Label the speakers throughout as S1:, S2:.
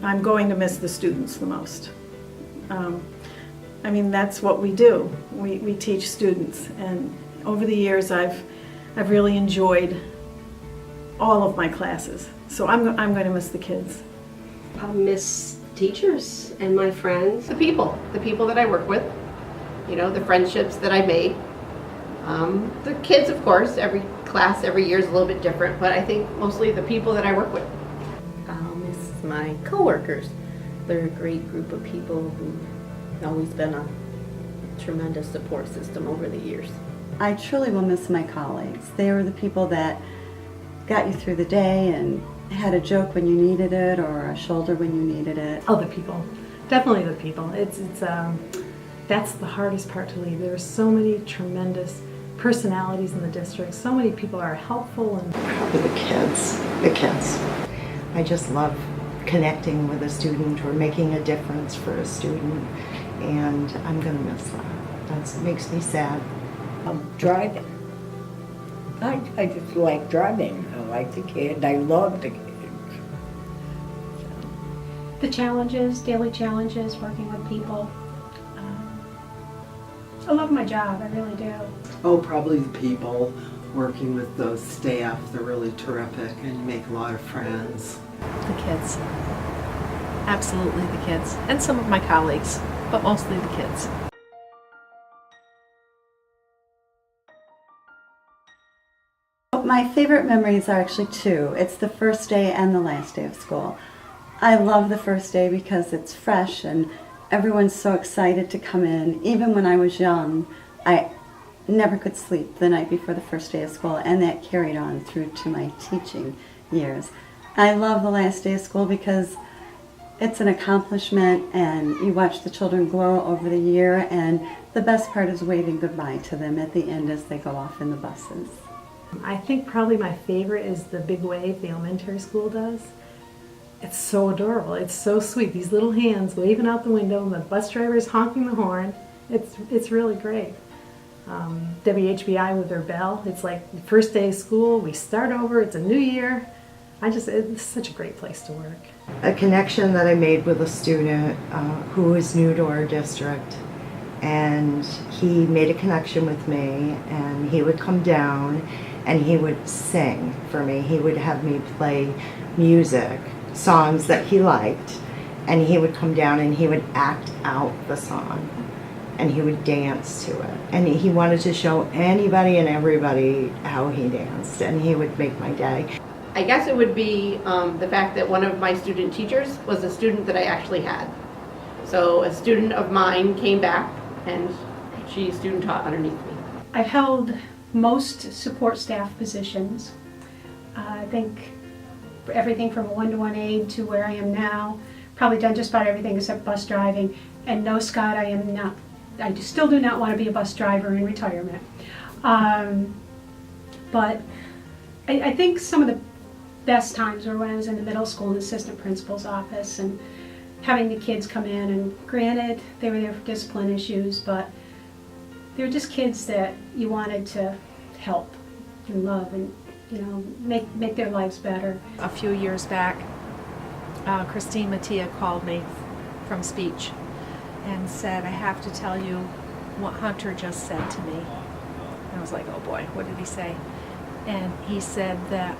S1: I'm going to miss the students the most. I mean, that's what we do. We teach students, and over the years I've really enjoyed all of my classes. So I'm going to miss the kids.
S2: I'll miss teachers and my friends. The people that I work with, you know, the friendships that I made. The kids, of course, every class, every year is a little bit different, but I think mostly the people that I work with.
S3: I'll miss my coworkers. They're a great group of people who've always been a tremendous support system over the years.
S4: I truly will miss my colleagues. They were the people that got you through the day and had a joke when you needed it or a shoulder when you needed it.
S5: Oh, the people. Definitely the people. That's the hardest part to leave. There are so many tremendous personalities in the district. So many people are helpful. And
S6: probably the kids. I just love connecting with a student or making a difference for a student, and I'm going to miss that. That makes me sad.
S7: Driving. I just like driving. I like the kids. I love the kids.
S8: The challenges, daily challenges, working with people. I love my job, I really do.
S9: Oh, probably the people, working with those staff. They're really terrific and you make a lot of friends.
S10: The kids. Absolutely the kids. And some of my colleagues, but mostly the kids.
S4: My favorite memories are actually two. It's the first day and the last day of school. I love the first day because it's fresh and everyone's so excited to come in. Even when I was young, I never could sleep the night before the first day of school, and that carried on through to my teaching years. I love the last day of school because it's an accomplishment and you watch the children grow over the year, and the best part is waving goodbye to them at the end as they go off in the buses.
S5: I think probably my favorite is the big wave the elementary school does. It's so adorable. It's so sweet. These little hands waving out the window and the bus driver is honking the horn. It's really great. WHBI with their bell. It's like the first day of school. We start over. It's a new year. It's such a great place to work.
S6: A connection that I made with a student who is new to our district, and he made a connection with me, and he would come down and he would sing for me. He would have me play music, songs that he liked, and he would come down and he would act out the song and he would dance to it, and he wanted to show anybody and everybody how he danced, and he would make my day.
S2: I guess it would be the fact that one of my student teachers was a student that I actually had. So a student of mine came back and she student taught underneath me.
S8: I've held most support staff positions. I think everything from a one-to-one aide to where I am now, probably done just about everything except bus driving. And no, Scott, I still do not want to be a bus driver in retirement. But I think some of the best times were when I was in the middle school in the assistant principal's office and having the kids come in, and granted they were there for discipline issues, but they were just kids that you wanted to help and love and, you know, make their lives better.
S10: A few years back, Christine Mattia called me from speech and said, I have to tell you what Hunter just said to me. And I was like, oh boy, what did he say? And he said that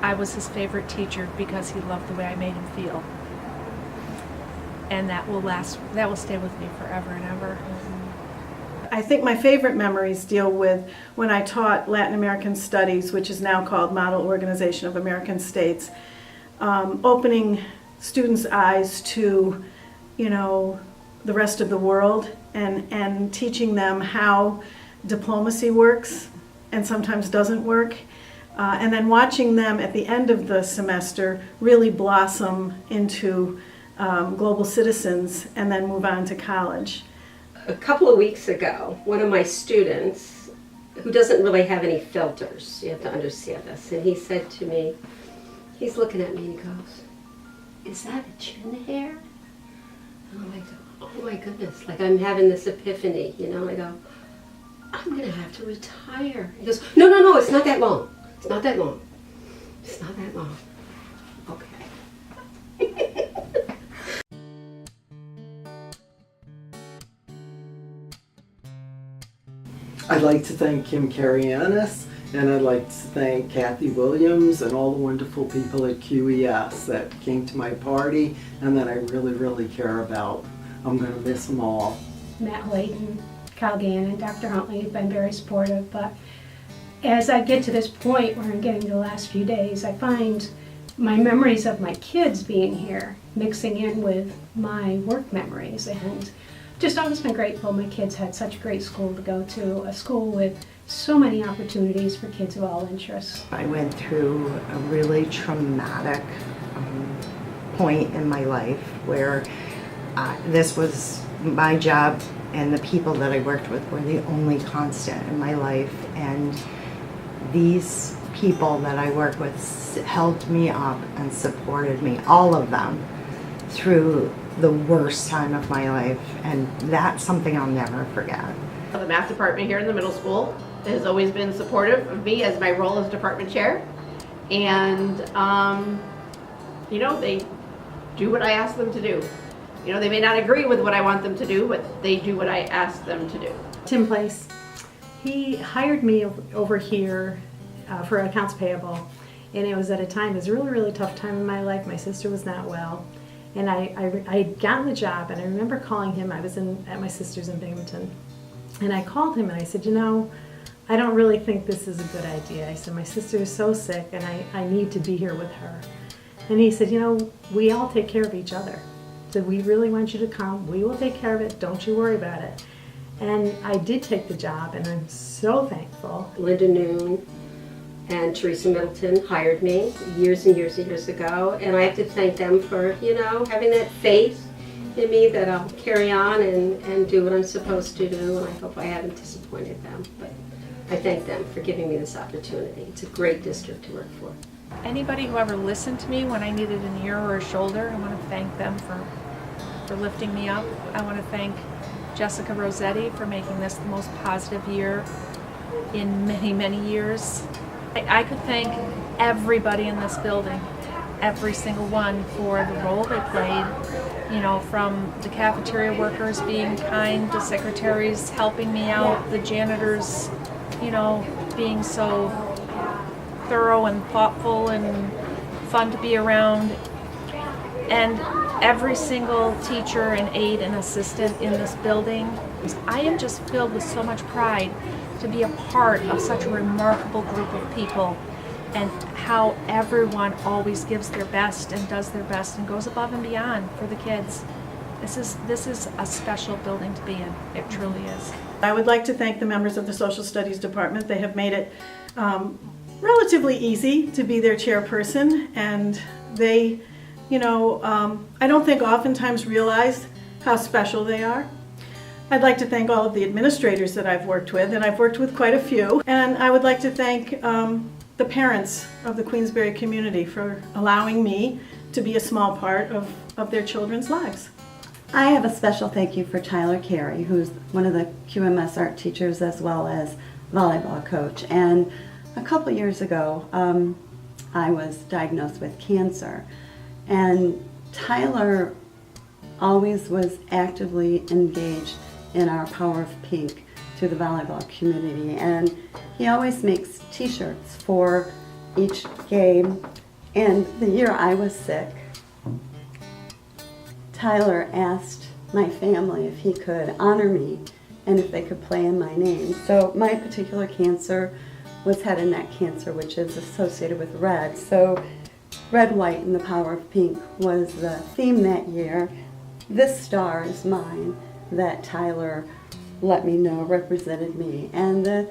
S10: I was his favorite teacher because he loved the way I made him feel. And that will stay with me forever and ever.
S1: I think my favorite memories deal with when I taught Latin American Studies, which is now called Model Organization of American States, opening students' eyes to, you know, the rest of the world, and teaching them how diplomacy works and sometimes doesn't work. And then watching them at the end of the semester really blossom into global citizens and then move on to college.
S2: A couple of weeks ago, one of my students, who doesn't really have any filters, you have to understand this, and he said to me, he's looking at me and he goes, is that a chin hair? And I'm like, oh my goodness, like I'm having this epiphany, you know, I go, I'm gonna have to retire. He goes, no, it's not that long. It's not that long. It's not that long.
S9: I'd like to thank Kim Carianis, and I'd like to thank Kathy Williams and all the wonderful people at QES that came to my party and that I really, really care about. I'm going to miss them all.
S8: Matt Layton, Kyle Gannon, Dr. Huntley have been very supportive, but as I get to this point where I'm getting to the last few days, I find my memories of my kids being here mixing in with my work memories, and just always been grateful my kids had such a great school to go to, a school with so many opportunities for kids of all interests.
S6: I went through a really traumatic point in my life where this was my job, and the people that I worked with were the only constant in my life, and these people that I work with held me up and supported me, all of them, through the worst time of my life, and that's something I'll never forget.
S3: The math department here in the middle school has always been supportive of me as my role as department chair, and you know, they do what I ask them to do. You know, they may not agree with what I want them to do, but they do what I ask them to do.
S5: Tim Place, he hired me over here for accounts payable, and it was at a time, it was a really, really tough time in my life. My sister was not well, and I had gotten the job, and I remember calling him. I was at my sister's in Binghamton, and I called him and I said, you know, I don't really think this is a good idea. I said, my sister is so sick and I need to be here with her. And he said, you know, we all take care of each other. So we really want you to come. We will take care of it. Don't you worry about it. And I did take the job, and I'm so thankful.
S2: Linda Noon and Teresa Middleton hired me years and years and years ago, and I have to thank them for, you know, having that faith in me that I'll carry on and do what I'm supposed to do, and I hope I haven't disappointed them. But I thank them for giving me this opportunity. It's a great district to work for.
S10: Anybody who ever listened to me when I needed an ear or a shoulder, I want to thank them for lifting me up. I want to thank Jessica Rossetti for making this the most positive year in many, many years. I could thank everybody in this building, every single one, for the role they played, you know, from the cafeteria workers being kind, the secretaries helping me out, the janitors, you know, being so thorough and thoughtful and fun to be around, and every single teacher and aide and assistant in this building. I am just filled with so much pride to be a part of such a remarkable group of people, and how everyone always gives their best and does their best and goes above and beyond for the kids. This is a special building to be in. It truly is.
S1: I would like to thank the members of the Social Studies Department. They have made it relatively easy to be their chairperson, and they, you know, I don't think oftentimes realize how special they are. I'd like to thank all of the administrators that I've worked with, and I've worked with quite a few. And I would like to thank the parents of the Queensbury community for allowing me to be a small part of their children's lives.
S4: I have a special thank you for Tyler Carey, who's one of the QMS art teachers as well as volleyball coach. And a couple years ago, I was diagnosed with cancer, and Tyler always was actively engaged in our Power of Pink to the volleyball community, and he always makes t-shirts for each game. And the year I was sick, Tyler asked my family if he could honor me and if they could play in my name. So my particular cancer was head and neck cancer, which is associated with red. So red, white, and the power of pink was the theme that year. This star is mine that Tyler let me know represented me. And the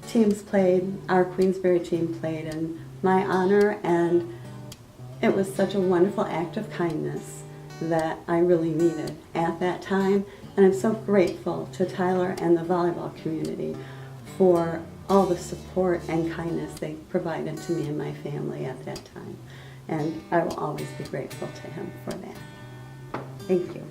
S4: teams played, our Queensbury team played in my honor, and it was such a wonderful act of kindness that I really needed at that time. And I'm so grateful to Tyler and the volleyball community for all the support and kindness they provided to me and my family at that time. And I will always be grateful to him for that. Thank you.